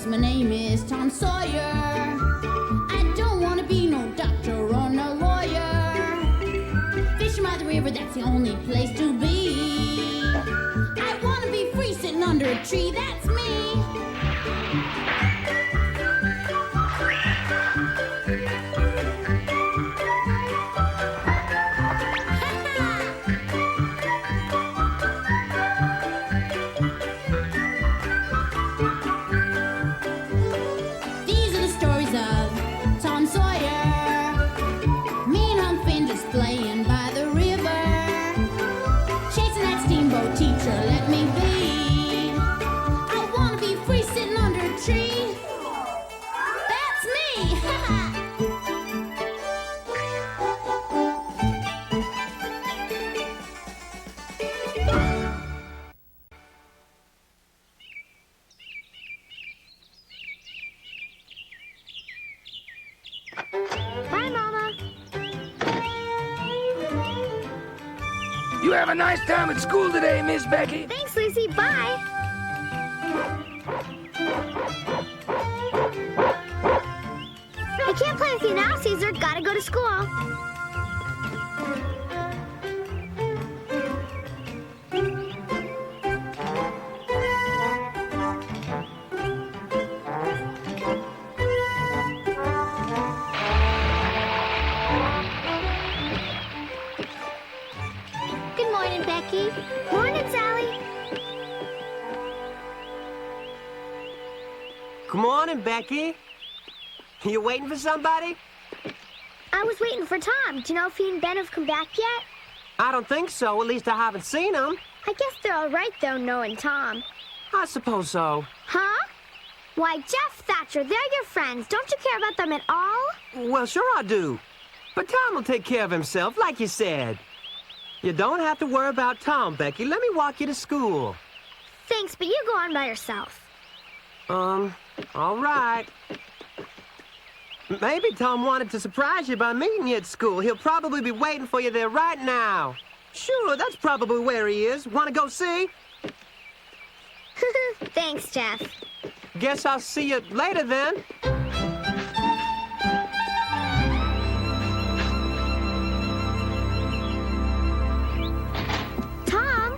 my name is Tom Sawyer. I don't want to be no doctor or no lawyer. Fishing by the river, that's the only place to be. I want to be free sitting under a tree, that's me. These are the stories of Tom Sawyer. Me and Huck Finn just playing by the river, chasing that steamboat teacher, let me be. I want to be free sitting under a tree. That's me! Bye, Mama. You have a nice time at school today, Miss Becky. Thanks, Lucy. Bye. I can't play with you now, Caesar. Gotta go to school. Good morning, Becky. Morning, Sally. Good morning, Becky. You waiting for somebody? I was waiting for Tom. Do you know if he and Ben have come back yet? I don't think so. At least I haven't seen them. I guess they're all right, though, knowing Tom. I suppose so. Huh? Why, Jeff, Thatcher, they're your friends. Don't you care about them at all? Well, sure I do. But Tom will take care of himself, like you said. You don't have to worry about Tom, Becky. Let me walk you to school. Thanks, but you go on by yourself. All right. Maybe Tom wanted to surprise you by meeting you at school. He'll probably be waiting for you there right now. Sure, that's probably where he is. Want to go see? Thanks, Jeff. Guess I'll see you later then. Tom?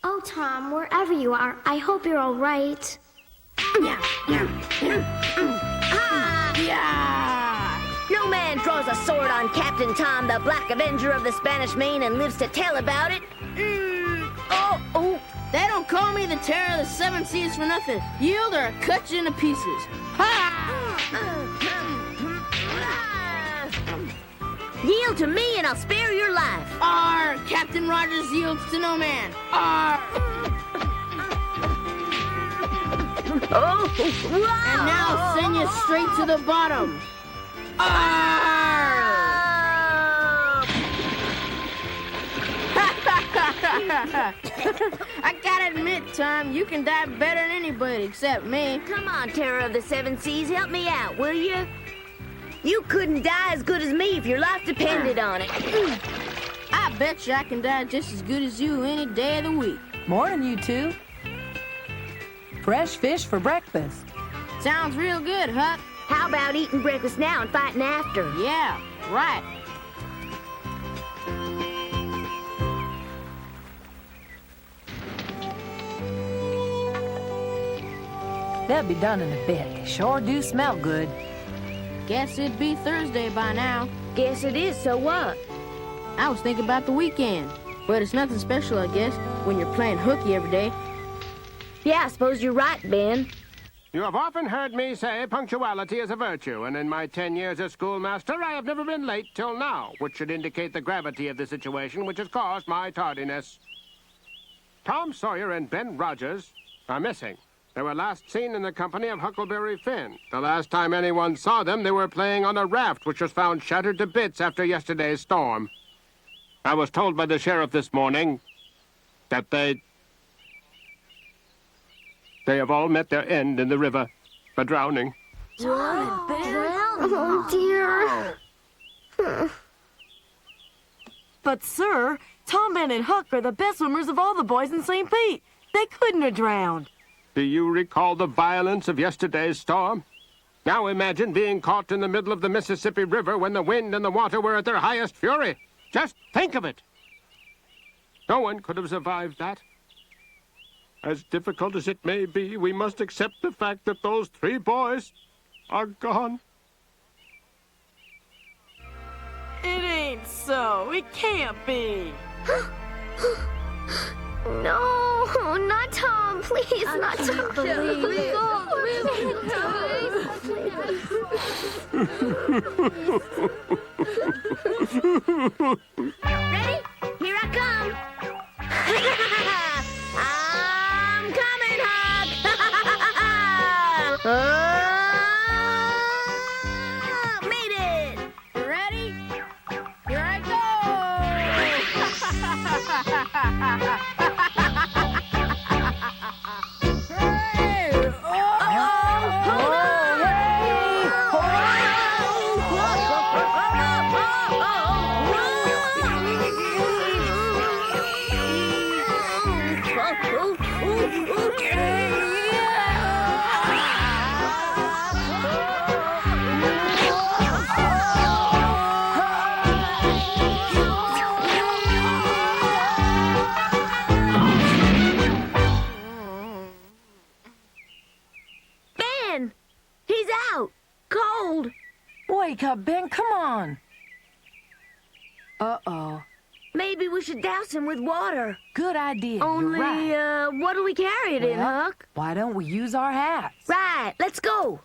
Oh, Tom, wherever you are, I hope you're all right. No man draws a sword on Captain Tom, the Black Avenger of the Spanish Main, and lives to tell about it. Oh, they don't call me the Terror of the Seven Seas for nothing. Yield or I cut you into pieces. Yield to me and I'll spare your life. Arr, Captain Rogers yields to no man. Arr. And now I'll send you straight to the bottom. Arr. I gotta admit, Tom, you can die better than anybody except me. Come on, Terror of the Seven Seas, help me out, will you? You couldn't die as good as me if your life depended on it. I bet you I can die just as good as you any day of the week. Morning, you two. Fresh fish for breakfast. Sounds real good, Huck. How about eating breakfast now and fighting after? Yeah, right. They'll be done in a bit. They sure do smell good. Guess it'd be Thursday by now. Guess it is, so what? I was thinking about the weekend. But it's nothing special, I guess, when you're playing hooky every day. Yeah, I suppose you're right, Ben. You have often heard me say punctuality is a virtue, and in my 10 years as schoolmaster, I have never been late till now, which should indicate the gravity of the situation which has caused my tardiness. Tom Sawyer and Ben Rogers are missing. They were last seen in the company of Huckleberry Finn. The last time anyone saw them, they were playing on a raft which was found shattered to bits after yesterday's storm. I was told by the sheriff this morning that they have all met their end in the river by drowning. Oh, dear. But, sir, Tom, Ben, and Huck are the best swimmers of all the boys in St. Pete. They couldn't have drowned. Do you recall the violence of yesterday's storm? Now imagine being caught in the middle of the Mississippi River when the wind and the water were at their highest fury. Just think of it. No one could have survived that. As difficult as it may be, we must accept the fact that those 3 boys are gone. It ain't so. It can't be. No, not Tom. Please, not Tom. Ready? Here I come. I'm coming, Huck. Made it. You ready? Here I go! Hey! Ben, he's out. Cold. Wake up, Ben, come on. Uh-oh. Maybe we should douse him with water. Good idea. Only, You're right. what do we carry it in, Well, Huck? why don't we use our hats? Right, let's go.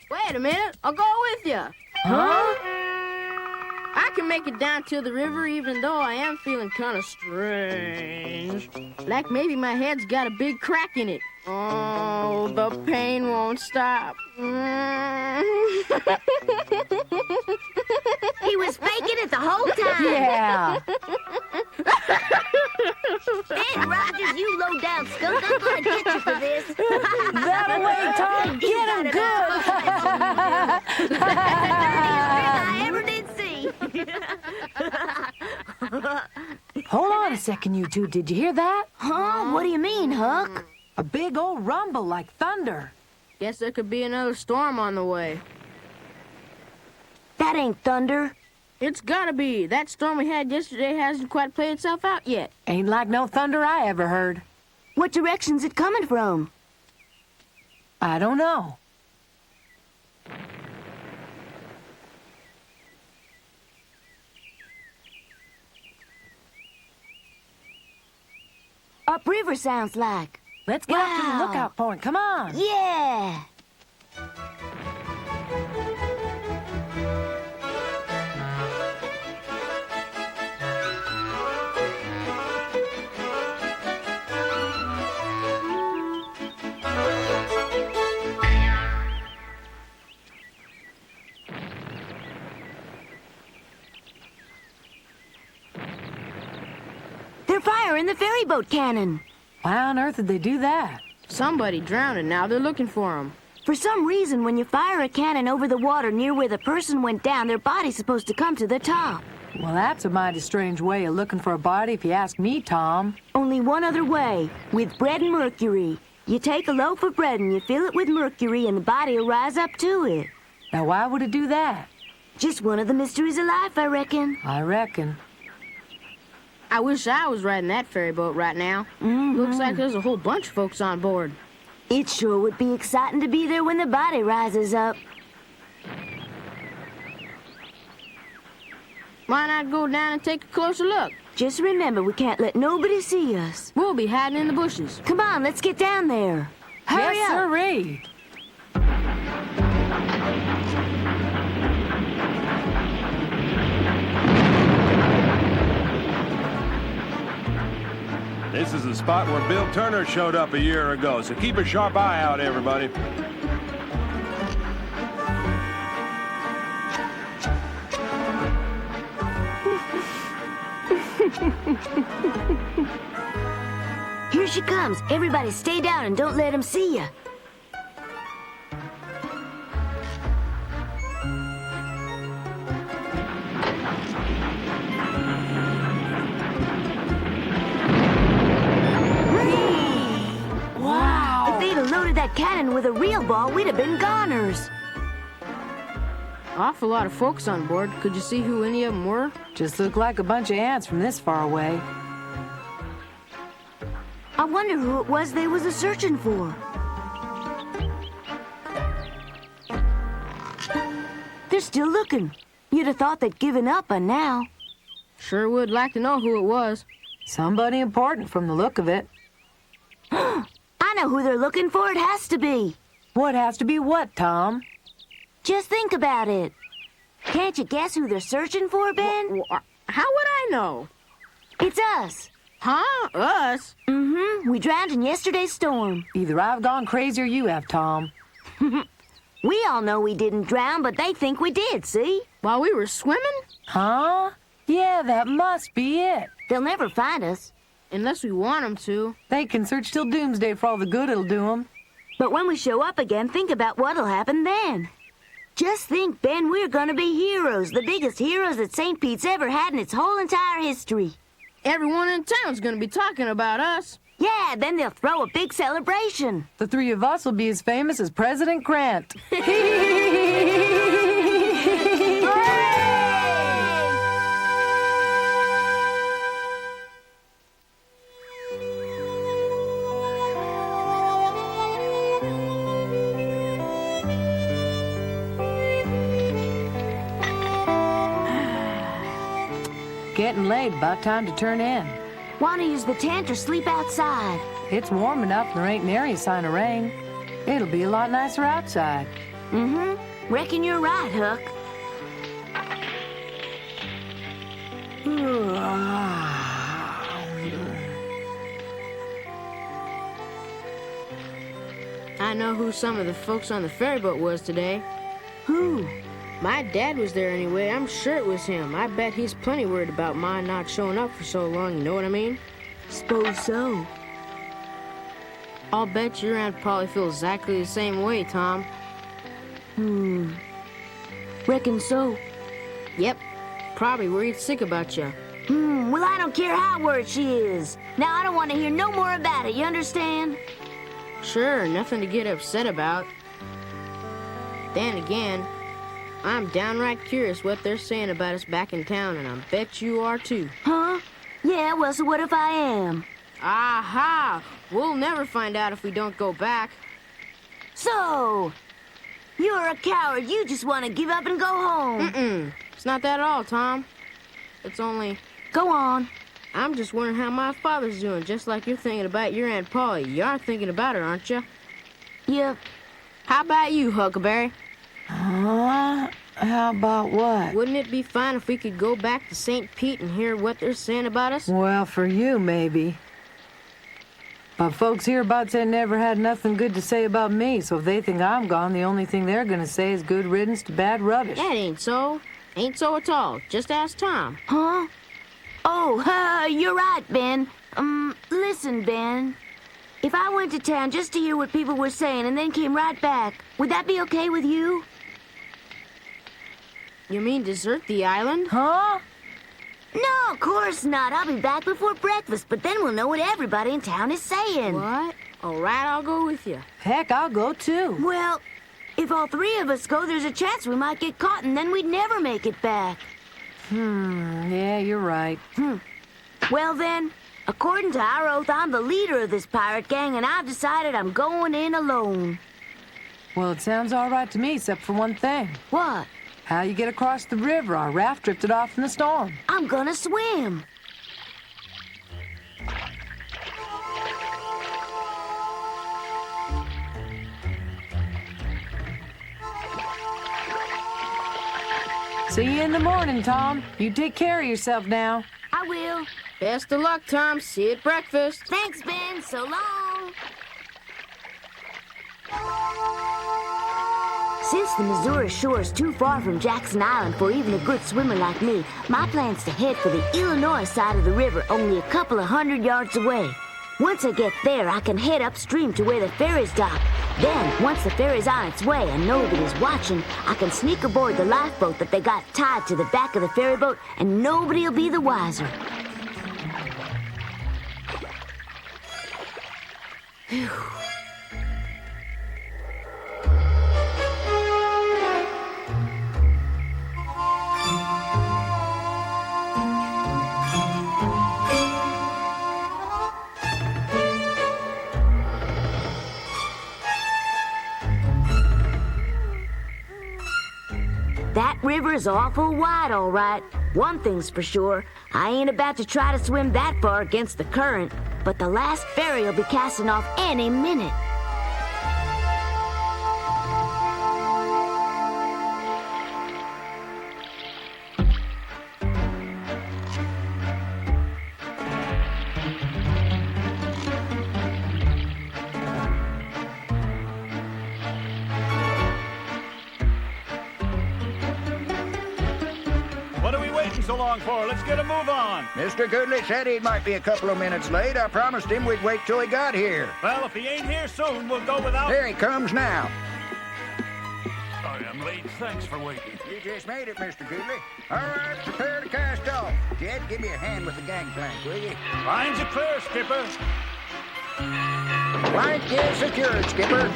Wait a minute, I'll go with you. Huh? I can make it down to the river even though I am feeling kind of strange. Like maybe my head's got a big crack in it. Oh, the pain won't stop. He was faking it the whole time. Yeah. Ben Rogers, you low-down skunk, I'm gonna get you for this. That way, Tom. Get him good. That's the dirtiest grin I ever did see. Hold on a second, you two. Did you hear that? Huh? What do you mean, Huck? A big old rumble like thunder. Guess there could be another storm on the way. That ain't thunder. It's gotta be. That storm we had yesterday hasn't quite played itself out yet. Ain't like no thunder I ever heard. What direction's it coming from? I don't know. Upriver sounds like. Let's get up to the Wow. lookout point. Come on. Yeah. They're firing the ferry boat cannon. Why on earth did they do that? Somebody drowned and now they're looking for him. For some reason, when you fire a cannon over the water near where the person went down, their body's supposed to come to the top. Well, that's a mighty strange way of looking for a body if you ask me, Tom. Only one other way, with bread and mercury. You take a loaf of bread and you fill it with mercury and the body will rise up to it. Now, why would it do that? Just one of the mysteries of life, I reckon. I reckon. I wish I was riding that ferry boat right now. Looks like there's a whole bunch of folks on board. It sure would be exciting to be there when the body rises up. Why not go down and take a closer look? Just remember, we can't let nobody see us. We'll be hiding in the bushes. Come on, let's get down there. Hurry Yes, up. sirree. This is the spot where Bill Turner showed up a year ago, so keep a sharp eye out, everybody. Here she comes. Everybody stay down and don't let them see you. that cannon with a real ball, we'd have been goners. Awful lot of folks on board. Could you see who any of them were? Just look like a bunch of ants from this far away. I wonder who it was they was a-searching for. They're still looking. You'd have thought they'd given up by now. Sure would like to know who it was. Somebody important from the look of it. I know who they're looking for. It has to be. What has to be what, Tom? Just think about it. Can't you guess who they're searching for, Ben? How would I know? It's us. Huh? Us? Mm-hmm. We drowned in yesterday's storm. Either I've gone crazy or you have, Tom. We all know we didn't drown, but they think we did, see? While we were swimming? Huh? Yeah, that must be it. They'll never find us. Unless we want them to. They can search till doomsday for all the good it'll do them. But when we show up again, think about what'll happen then. Just think, Ben, we're gonna be heroes. The biggest heroes that St. Pete's ever had in its whole entire history. Everyone in town's gonna be talking about us. Yeah, then they'll throw a big celebration. The three of us will be as famous as President Grant. Getting late, about time to turn in. Want to use the tent or sleep outside? It's warm enough and there ain't nary a sign of rain. It'll be a lot nicer outside. Mm-hmm. Reckon you're right, Huck. I know who some of the folks on the ferry boat was today. Who? My dad was there anyway. I'm sure it was him. I bet he's plenty worried about mine not showing up for so long, you know what I mean? Suppose so. I'll bet your Aunt Polly feels exactly the same way, Tom. Reckon so. Yep. Probably worried sick about you. Well, I don't care how worried she is. Now, I don't want to hear no more about it, you understand? Sure, nothing to get upset about. Then again, I'm downright curious what they're saying about us back in town, and I bet you are too. Huh? Yeah, well, so what if I am? Aha! We'll never find out if we don't go back. So, you're a coward. You just want to give up and go home. It's not that at all, Tom. It's only... Go on. I'm just wondering how my father's doing, just like you're thinking about your Aunt Polly. You are thinking about her, aren't you? Yep. How about you, Huckleberry? How about what? Wouldn't it be fine if we could go back to St. Pete and hear what they're saying about us? Well, for you, maybe. But folks hereabouts ain't never had nothing good to say about me, so if they think I'm gone, the only thing they're gonna say is good riddance to bad rubbish. That ain't so. Ain't so at all. Just ask Tom. Huh? Oh, you're right, Ben. Listen, Ben. If I went to town just to hear what people were saying and then came right back, would that be okay with you? You mean desert the island? Huh? No, of course not. I'll be back before breakfast, but then we'll know what everybody in town is saying. What? All right, I'll go with you. Heck, I'll go too. Well, if all three of us go, there's a chance we might get caught and then we'd never make it back. Yeah, you're right. Well then, according to our oath, I'm the leader of this pirate gang, and I've decided I'm going in alone. Well, it sounds all right to me, except for one thing. What? How you get across the river? Our raft drifted off in the storm. I'm gonna swim. See you in the morning, Tom. You take care of yourself now. I will. Best of luck, Tom. See you at breakfast. Thanks, Ben. So long. Since the Missouri shore is too far from Jackson Island for even a good swimmer like me, my plan's to head for the Illinois side of the river, only a couple of 100 yards away. Once I get there, I can head upstream to where the ferry's docked. Then, once the ferry's on its way and nobody's watching, I can sneak aboard the lifeboat that they got tied to the back of the ferry boat, and nobody'll be the wiser. That river's awful wide, all right. One thing's for sure, I ain't about to try to swim that far against the current, but the last ferry will be casting off any minute. What are we waiting so long for? Let's get a move on. Mr. Goodley said he might be a couple of minutes late. I promised him we'd wait till he got here. Well, if he ain't here soon, we'll go without... Here he comes now. Sorry I'm late. Thanks for waiting. You just made it, Mr. Goodley. All right, prepare to cast off. Jed, give me a hand with the gangplank, will you? Lines are clear, Skipper. Plank is secured, Skipper.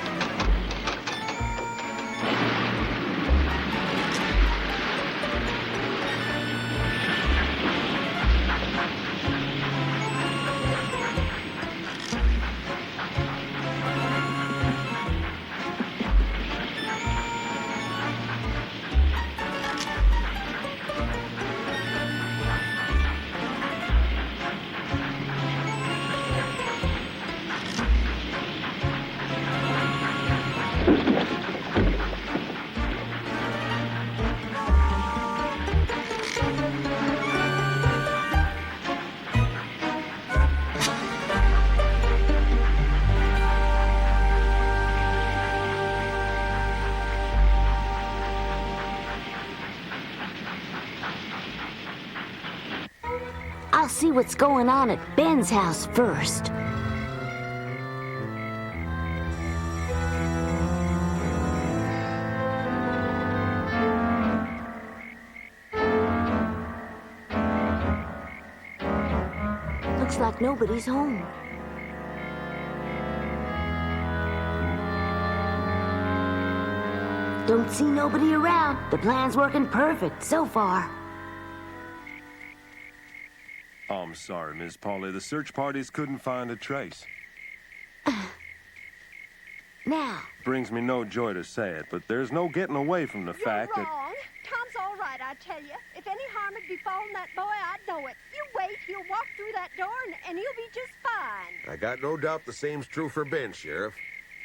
I'll see what's going on at Ben's house first. Looks like nobody's home. Don't see nobody around. The plan's working perfect so far. Oh, I'm sorry, Miss Polly. The search parties couldn't find a trace. Now. Brings me no joy to say it, but there's no getting away from the fact You're that... wrong. Tom's all right, I tell you. If any harm had befallen that boy, I'd know it. You wait, he'll walk through that door and he'll be just fine. I got no doubt the same's true for Ben, Sheriff.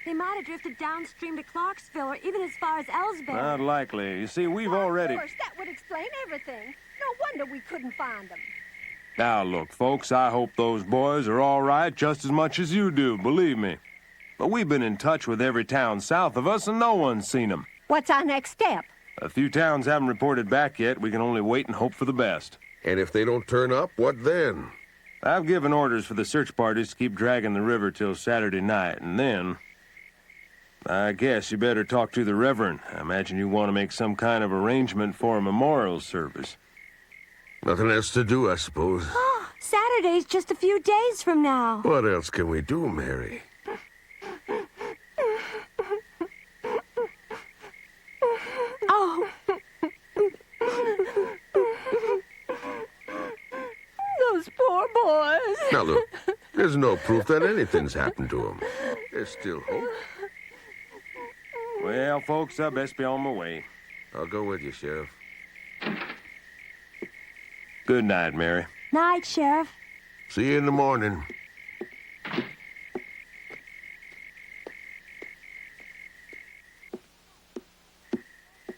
They might have drifted downstream to Clarksville or even as far as Ellsbury. Not likely. You see, we've Well, already... Of course, that would explain everything. No wonder we couldn't find them. Now, look, folks, I hope those boys are all right just as much as you do, believe me. But we've been in touch with every town south of us, and no one's seen them. What's our next step? A few towns haven't reported back yet. We can only wait and hope for the best. And if they don't turn up, what then? I've given orders for the search parties to keep dragging the river till Saturday night, and then... I guess you better talk to the Reverend. I imagine you want to make some kind of arrangement for a memorial service. Nothing else to do, I suppose. Oh, Saturday's just a few days from now. What else can we do, Mary? Oh. Those poor boys. Now, look, there's no proof that anything's happened to them. There's still hope. Well, folks, I best be on my way. I'll go with you, Sheriff. Good night, Mary. Night, Sheriff. See you in the morning.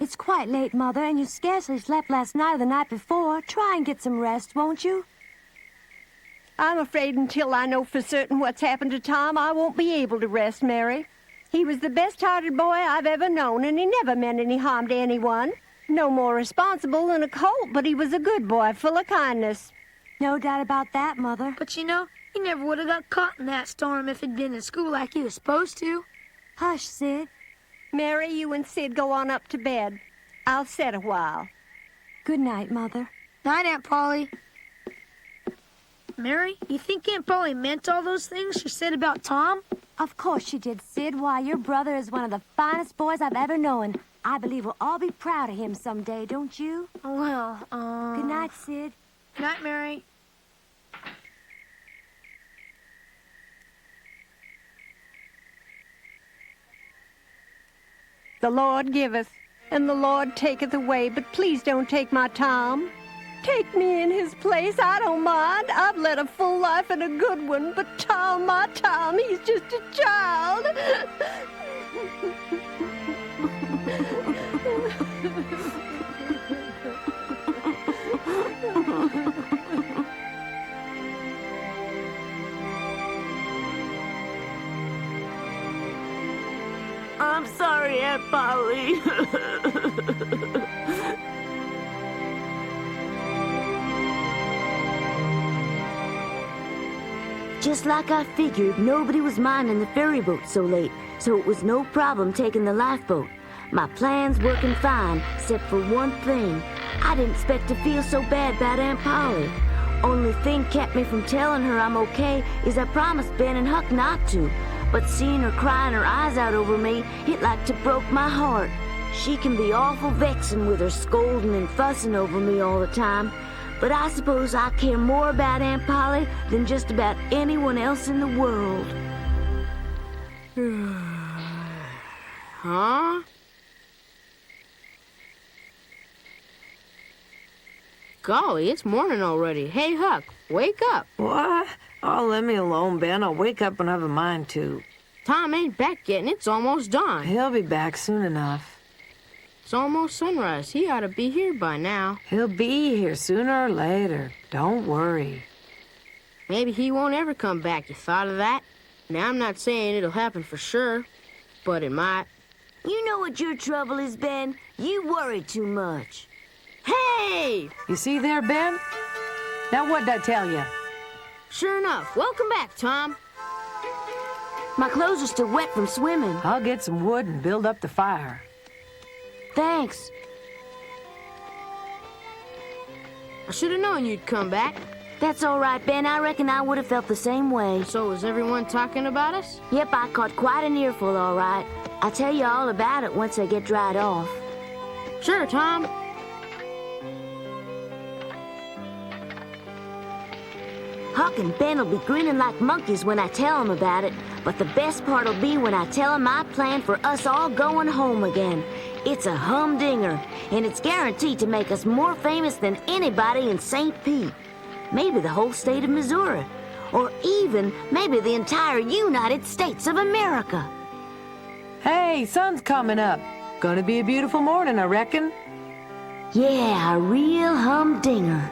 It's quite late, Mother, and you scarcely slept last night or the night before. Try and get some rest, won't you? I'm afraid until I know for certain what's happened to Tom, I won't be able to rest, Mary. He was the best-hearted boy I've ever known, and he never meant any harm to anyone. No more responsible than a colt, but he was a good boy, full of kindness. No doubt about that, Mother. But you know, he never would have got caught in that storm if he'd been in school like he was supposed to. Hush, Sid. Mary, you and Sid go on up to bed. I'll set a while. Good night, Mother. Night, Aunt Polly. Mary, you think Aunt Polly meant all those things she said about Tom? Of course she did, Sid. Why, your brother is one of the finest boys I've ever known. I believe we'll all be proud of him someday, don't you? Well, Good night, Sid. Good night, Mary. The Lord give us. And the Lord taketh away, but please don't take my Tom. Take me in his place, I don't mind. I've led a full life and a good one, but Tom, my Tom, he's just a child. I'm sorry, Aunt Polly. Just like I figured, nobody was minding the ferry boat so late, so it was no problem taking the lifeboat. My plan's working fine, except for one thing. I didn't expect to feel so bad about Aunt Polly. Only thing kept me from telling her I'm okay is I promised Ben and Huck not to. But seeing her crying her eyes out over me, it like to broke my heart. She can be awful vexing with her scolding and fussing over me all the time. But I suppose I care more about Aunt Polly than just about anyone else in the world. Huh? Golly, it's morning already. Hey, Huck, wake up. What? Oh, let me alone, Ben. I'll wake up when I have a mind to. Tom ain't back yet, and it's almost dawn. He'll be back soon enough. It's almost sunrise. He ought to be here by now. He'll be here sooner or later. Don't worry. Maybe he won't ever come back. You thought of that? Now, I'm not saying it'll happen for sure, but it might. You know what your trouble is, Ben? You worry too much. Hey! You see there, Ben? Now what'd I tell you? Sure enough. Welcome back, Tom. My clothes are still wet from swimming. I'll get some wood and build up the fire. Thanks. I should have known you'd come back. That's all right, Ben. I reckon I would have felt the same way. So is everyone talking about us? Yep, I caught quite an earful, all right. I'll tell you all about it once I get dried off. Sure, Tom. Huck and Ben will be grinning like monkeys when I tell them about it, but the best part will be when I tell them my plan for us all going home again. It's a humdinger, and it's guaranteed to make us more famous than anybody in St. Pete. Maybe the whole state of Missouri, or even maybe the entire United States of America. Hey, sun's coming up. Gonna be a beautiful morning, I reckon. Yeah, a real humdinger.